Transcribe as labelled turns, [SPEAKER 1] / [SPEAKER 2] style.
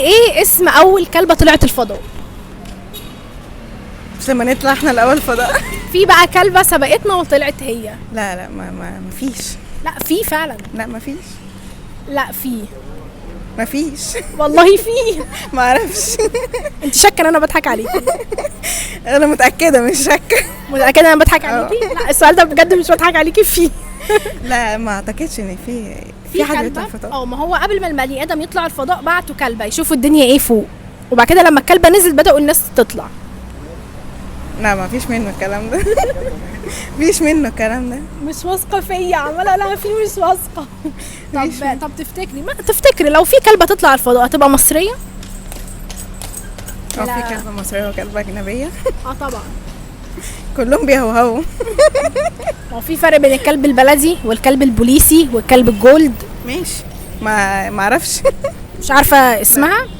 [SPEAKER 1] ايه اسم اول كلبة طلعت الفضاء؟
[SPEAKER 2] مش لما نطلع احنا الاول فضاء؟
[SPEAKER 1] في بقى كلبة سبقتنا وطلعت هي.
[SPEAKER 2] لا لا ما فيش.
[SPEAKER 1] لا في فعلا.
[SPEAKER 2] لا ما فيش.
[SPEAKER 1] لا في.
[SPEAKER 2] ما فيش.
[SPEAKER 1] والله في.
[SPEAKER 2] ما اعرفش.
[SPEAKER 1] انت شاكه ان انا بضحك عليكي؟
[SPEAKER 2] انا متاكده مش شاكه.
[SPEAKER 1] متاكده ان انا بضحك عليكي؟ لا السؤال ده بجد مش بضحك عليكي فيه.
[SPEAKER 2] لا ما اعتقدش ان في حد بيطلع الفضاء.
[SPEAKER 1] ما هو قبل ما البني ادم يطلع الفضاء بعتوا كلبه يشوفوا الدنيا ايه فوق، وبعد كده لما الكلبه نزلت بداوا الناس تطلع.
[SPEAKER 2] لا ما فيش منه الكلام ده. فيش منه الكلام ده.
[SPEAKER 1] مش واثقه فيا، عماله لا في مش واثقه. طب تفتكري ما تفتكري لو في كلبه تطلع الفضاء هتبقى مصريه؟
[SPEAKER 2] اه
[SPEAKER 1] لا.
[SPEAKER 2] في كلبه مصريه وكلبه اجنبيه.
[SPEAKER 1] اه طبعا.
[SPEAKER 2] كلهم بيهوهوا.
[SPEAKER 1] ما هو في فرق بين الكلب البلدي والكلب البوليسي والكلب الجولد.
[SPEAKER 2] ماشي. ما اعرفش.
[SPEAKER 1] مش عارفه اسمها.